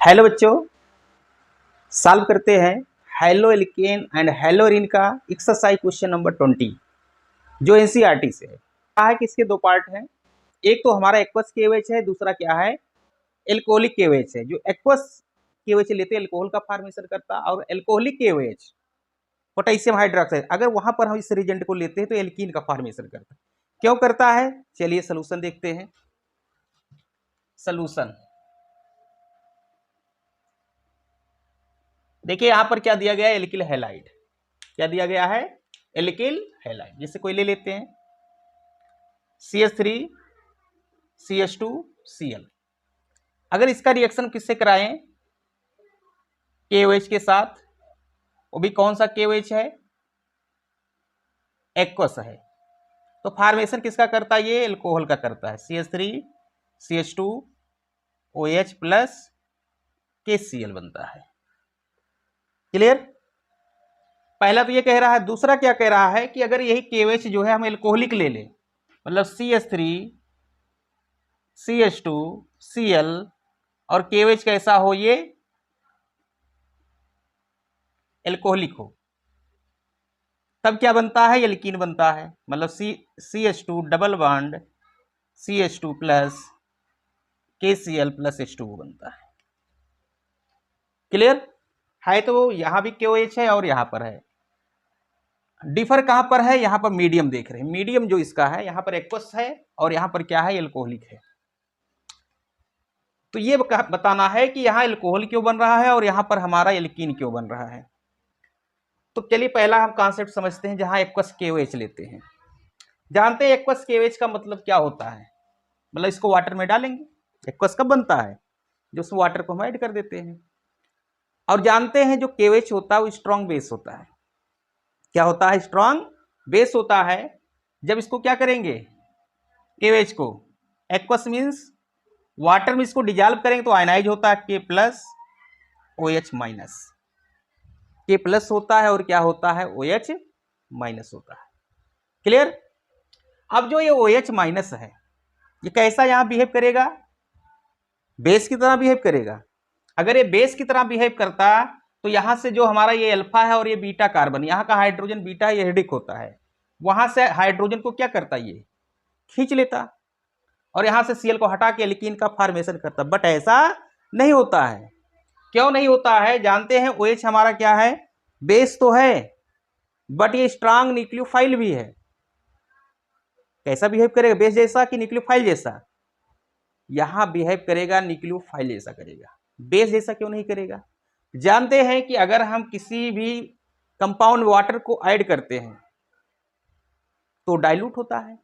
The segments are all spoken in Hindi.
हेलो बच्चों, सॉल्व करते हैं हेलो एल्केन एंड हेलोरिन का एक्सरसाइज क्वेश्चन नंबर 20 जो एनसीईआरटी से है। क्या है कि इसके दो पार्ट हैं। एक तो हमारा एक्वस केवेच है, दूसरा क्या है एल्कोहलिक केवेच है। जो एक्वस केवेच लेते हैं एल्कोहल का फॉर्मेशन करता है, और एल्कोहलिक केवेच पोटेशियम हाइड्रोक्साइड अगर वहां पर हम इस रिएजेंट को लेते हैं तो एल्कीन का फॉर्मेशन करता है। क्यों करता है, चलिए सोल्यूशन देखते हैं। सोल्यूशन देखिए, यहां पर क्या दिया गया है, एल्किल हैलाइड। क्या दिया गया है, एल्किल हैलाइड। जैसे कोई ले लेते हैं CH3 CH2 Cl। अगर इसका रिएक्शन किससे कराएं, KOH के साथ, वो भी कौन सा KOH है, एक्वस है। तो फॉर्मेशन किसका करता है, ये एल्कोहल का करता है। CH3 CH2 OH plus KCl बनता है। क्लियर। पहला तो ये कह रहा है, दूसरा क्या कह रहा है कि अगर यही KOH जो है हम एल्कोहलिक ले लें, मतलब CH3 CH2 Cl और KOH कैसा हो, ये एल्कोहलिक हो, तब क्या बनता है, एल्कीन बनता है। मतलब CH2 double bond CH2 plus KCl plus H2 बनता है। क्लियर है। तो यहां भी KOH है और यहां पर है। डिफर कहां पर है, यहां पर मीडियम देख रहे हैं। मीडियम जो इसका है, यहां पर एक्वस है और यहां पर क्या है, एल्कोहलिक है। तो ये बताना है कि यहां एल्कोहल क्यों बन रहा है और यहां पर हमारा एल्कीन क्यों बन रहा है। तो चलिए पहला हम कॉन्सेप्ट समझते हैं, जहां एक्वस KOH लेते हैं। जानते हैं एक्वस KOH का मतलब क्या होता है, मतलब इसको वाटर में डालेंगे। एक्वस कब बनता है, जो उस वाटर को हम ऐड कर देते हैं। और जानते हैं जो KOH होता है वो स्ट्रॉन्ग बेस होता है। क्या होता है, स्ट्रॉन्ग बेस होता है। जब इसको क्या करेंगे, KOH को, एक्वस मीन्स वाटर में इसको डिजॉल्व करेंगे तो आयनाइज होता है K plus OH minus. K plus होता है और क्या होता है, OH माइनस होता है। क्लियर। अब जो ये OH माइनस है, ये कैसा यहां बिहेव करेगा, बेस की तरह बिहेव करेगा। अगर ये बेस की तरह बिहेव करता तो यहां से जो हमारा ये अल्फा है और ये बीटा कार्बन, यहाँ का हाइड्रोजन बीटा ये हेडिक होता है, वहां से हाइड्रोजन को क्या करता, ये खींच लेता और यहां से Cl को हटा के एल्कीन का फॉर्मेशन करता। बट ऐसा नहीं होता है। क्यों नहीं होता है, जानते हैं OH हमारा क्या है, बेस तो है बट ये स्ट्रांग न्यूक्लियोफाइल भी है। कैसा बिहेव करेगा, बेस जैसा कि न्यूक्लियोफाइल जैसा, यहां बिहेव करेगा न्यूक्लियोफाइल जैसा करेगा। बेस जैसा क्यों नहीं करेगा। जानते हैं कि अगर हम किसी भी कंपाउंड वाटर को ऐड करते हैं तो डाइल्यूट होता है।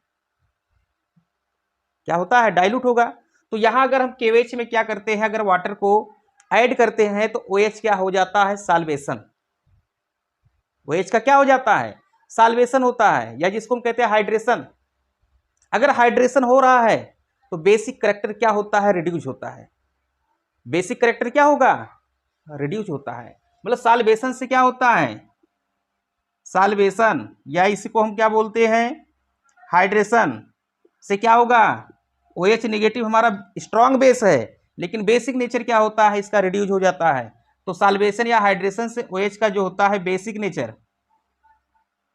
क्या होता है, डाइल्यूट होगा। तो यहां अगर हम KOH में क्या करते हैं, अगर वाटर को ऐड करते हैं तो OH क्या हो जाता है, साल्वेशन। OH का क्या हो जाता है, साल्वेशन होता है, या जिसको हम कहते हैं हाइड्रेशन। अगर हाइड्रेशन हो रहा है तो बेसिक कैरेक्टर क्या होता है, रिड्यूस होता है। बेसिक कैरेक्टर क्या होगा, रिड्यूस होता है। मतलब साल्वेशन से क्या होता है, साल्वेशन, या इसी को हम क्या बोलते हैं, हाइड्रेशन से क्या होगा, OH नेगेटिव हमारा स्ट्रॉन्ग बेस है, लेकिन बेसिक नेचर क्या होता है, इसका रिड्यूस हो जाता है। तो साल्वेशन या हाइड्रेशन से OH का जो होता है बेसिक नेचर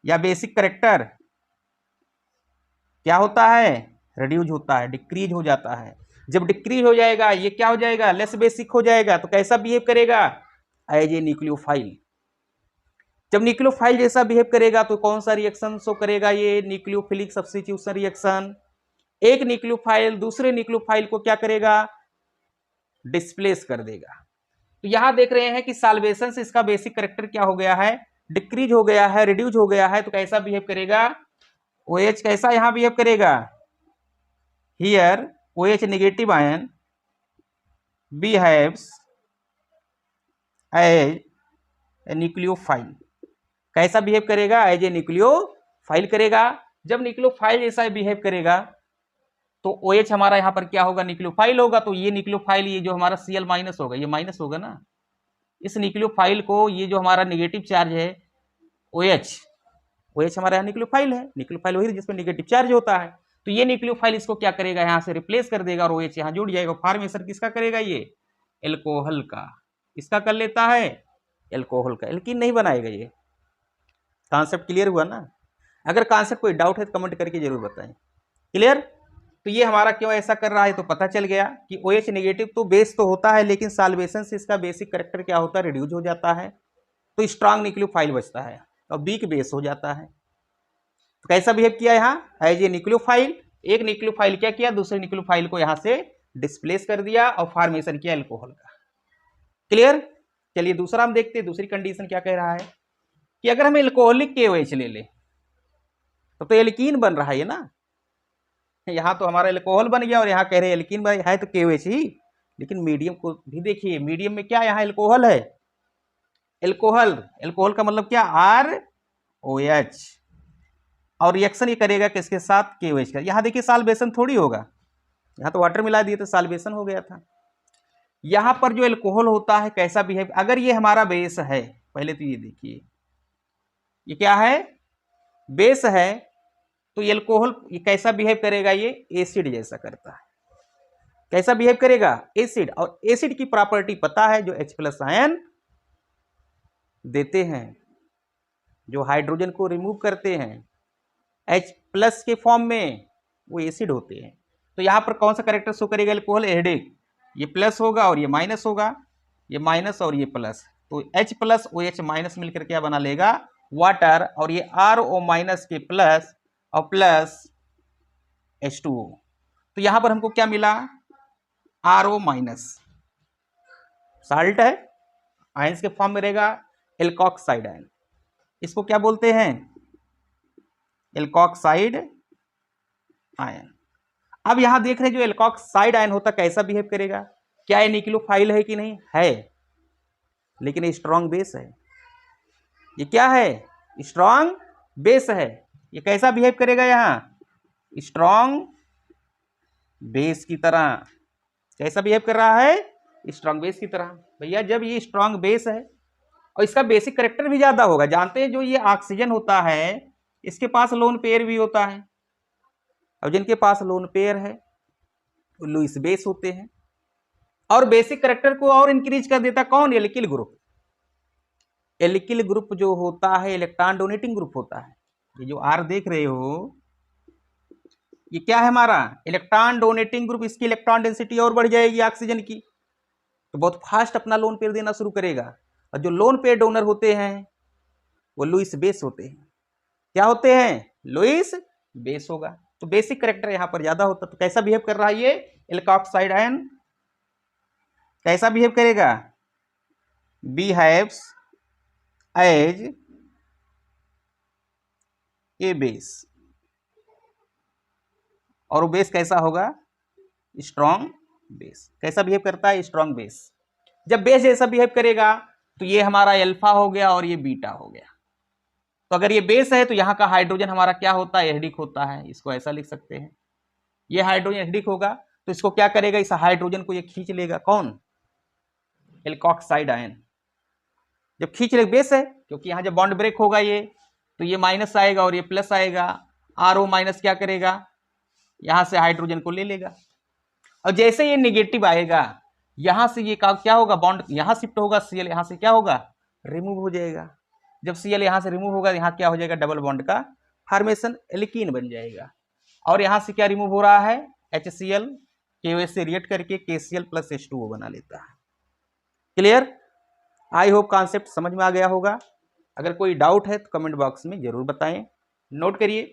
या बेसिक कैरेक्टर क्या होता है, रिड्यूस होता है, डिक्रीज हो जाता है। जब डिक्रीज हो जाएगा, ये क्या हो जाएगा, लेस बेसिक हो जाएगा। तो कैसा बिहेव करेगा, एज ए न्यूक्लियोफाइल। जब न्यूक्लियोफाइल जैसा बिहेव करेगा तो कौन सा रिएक्शन शो करेगा, ये न्यूक्लियोफिलिक सब्स्टिट्यूशन रिएक्शन। एक न्यूक्लियोफाइल दूसरे न्यूक्लियोफाइल को क्या करेगा, डिस्प्लेस कर देगा। तो यहां देख रहे हैं कि साल्वेशन से इसका बेसिक कैरेक्टर क्या हो गया है, डिक्रीज हो गया है, रिड्यूस हो गया है। तो कैसा बिहेव करेगा, OH कैसा यहां बिहेव करेगा, here OH negative ion behaves as a nucleophile. कैसा बिहेव करेगा, एज ए न्यूक्लियोफाइल करेगा। जब न्यूक्लियोफाइल जैसा बिहेव करेगा तो OH हमारा यहाँ पर क्या होगा, न्यूक्लियोफाइल होगा। तो ये न्यूक्लियोफाइल, ये जो हमारा Cl माइनस होगा, ये माइनस होगा ना। इस न्यूक्लियोफाइल को, ये जो हमारा नेगेटिव चार्ज है OH हमारा यहाँ न्यूक्लियोफाइल है, न्यूक्लियोफाइल वही जिसमें नेगेटिव चार्ज होता है। तो ये न्यूक्लियोफाइल इसको क्या करेगा, यहाँ से रिप्लेस कर देगा और OH यहाँ जुड़ जाएगा। फॉर्मेशन किसका करेगा, ये एल्कोहल का, इसका कर लेता है एल्कोहल का, एल्कीन नहीं बनाएगा। ये कॉन्सेप्ट क्लियर हुआ ना? अगर कॉन्सेप्ट कोई डाउट है तो कमेंट करके जरूर बताएं। क्लियर? तो ये हमारा क्यों ऐसा कर रहा है तो पता चल गया कि OH नेगेटिव तो बेस तो होता है, लेकिन सॉल्वेशन से इसका बेसिक कैरेक्टर क्या होता है, रिड्यूस हो जाता है, तो स्ट्रांग न्यूक्लियोफाइल बचता है और वीक बेस हो जाता है। तो कैसा बिहेव किया यहाँ, एज ए न्यूक्लियोफाइल, एक न्यूक्लियोफाइल क्या किया, दूसरे न्यूक्लियोफाइल को यहाँ से डिस्प्लेस कर दिया और फॉर्मेशन किया एल्कोहल का। क्लियर? चलिए दूसरा हम देखते हैं, दूसरी कंडीशन क्या कह रहा है कि अगर हम एल्कोहलिक KOH ले ले तो एल्कीन बन रहा है ना। यहाँ तो हमारा एल्कोहल बन गया और यहाँ कह रहे हैं एल्कीन भाई है तो KOH ही, लेकिन मीडियम को भी देखिए, मीडियम में क्या यहाँ एल्कोहल है, एल्कोहल, एल्कोहल का मतलब क्या, ROH, और रिएक्शन ये करेगा किसके साथ, KOH का। यहाँ देखिए सॉल्वेशन थोड़ी होगा, यहाँ तो वाटर मिला दिए तो सॉल्वेशन हो गया था। यहाँ पर जो एल्कोहल होता है कैसा बिहेव, अगर ये हमारा बेस है, पहले तो ये देखिए ये क्या है, बेस है, तो एल्कोहल ये कैसा बिहेव करेगा, ये एसिड जैसा करता है। कैसा बिहेव करेगा, एसिड। और एसिड की प्रॉपर्टी पता है, जो H+ आयन देते हैं, जो हाइड्रोजन को रिमूव करते हैं H+ के फॉर्म में, वो एसिड होते हैं। तो यहाँ पर कौन सा कैरेक्टर शो करेगा एल्कोहल, एसिडिक, ये प्लस होगा और ये माइनस होगा, ये माइनस और ये प्लस, तो H+ OH माइनस मिलकर क्या बना लेगा, वाटर, और ये RO- के प्लस और प्लस H2O। तो यहां पर हमको क्या मिला, RO-, साल्ट है, आयंस के फॉर्म में रहेगा, एल्कोक्साइड आयन, इसको क्या बोलते हैं, एल्कोक्साइड आयन। अब यहां देख रहे हैं जो एल्कोक्साइड आयन होता कैसा बिहेव करेगा, क्या ये न्यूक्लियोफाइल है कि नहीं है, लेकिन ये स्ट्रॉन्ग बेस है। ये क्या है, स्ट्रॉन्ग बेस है। ये कैसा बिहेव करेगा, यहां स्ट्रॉन्ग बेस की तरह। कैसा बिहेव कर रहा है, स्ट्रॉन्ग बेस की तरह। भैया जब ये स्ट्रॉन्ग बेस है और इसका बेसिक कैरेक्टर भी ज्यादा होगा, जानते हैं जो ये ऑक्सीजन होता है इसके पास लोन पेयर भी होता है, और जिनके पास लोन पेयर है वो लुईस बेस होते हैं। और बेसिक कैरेक्टर को और इंक्रीज कर देता कौन, एल्किल ग्रुप। एल्किल ग्रुप जो होता है इलेक्ट्रॉन डोनेटिंग ग्रुप होता है। ये जो R देख रहे हो ये क्या है हमारा, इलेक्ट्रॉन डोनेटिंग ग्रुप। इसकी इलेक्ट्रॉन डेंसिटी और बढ़ जाएगी ऑक्सीजन की, तो बहुत फास्ट अपना लोन पेयर देना शुरू करेगा। और जो लोन पेयर डोनर होते हैं वो लुईस बेस होते हैं। क्या होते हैं, लुईस बेस होगा। तो बेसिक कैरेक्टर यहां पर ज्यादा होता। तो कैसा बिहेव कर रहा है ये एल्कोक्साइड आयन, कैसा बिहेव करेगा, बिहेव्स एज ए बेस। और वो बेस कैसा होगा, स्ट्रॉन्ग बेस। कैसा बिहेव करता है, स्ट्रॉन्ग बेस। जब बेस जैसा बिहेव करेगा तो ये हमारा अल्फा हो गया और ये बीटा हो गया। तो अगर ये बेस है तो यहाँ का हाइड्रोजन हमारा क्या होता है, एसिडिक होता है। इसको ऐसा लिख सकते हैं, ये हाइड्रोजन एसिडिक होगा तो इसको क्या करेगा, इस हाइड्रोजन को ये खींच लेगा, कौन, एल्कोक्साइड आयन। जब खींच ले, बेस है, क्योंकि यहाँ जब बॉन्ड ब्रेक होगा ये, तो ये माइनस आएगा और ये प्लस आएगा। RO- क्या करेगा, यहां से हाइड्रोजन को ले लेगा। और जैसे ये नेगेटिव आएगा यहां से ये क्या होगा, बॉन्ड यहां शिफ्ट होगा, Cl यहां से क्या होगा, रिमूव हो जाएगा। जब Cl यहां से रिमूव होगा यहां क्या हो जाएगा, डबल बॉन्ड का फॉर्मेशन, एल्कीन बन जाएगा। और यहां से क्या रिमूव हो रहा है, HCl, KOH से रिएक्ट करके KCl + H2O बना लेता है। क्लियर? आई होप कॉन्सेप्ट समझ में आ गया होगा। अगर कोई डाउट है तो कमेंट बॉक्स में जरूर बताएं। नोट करिए,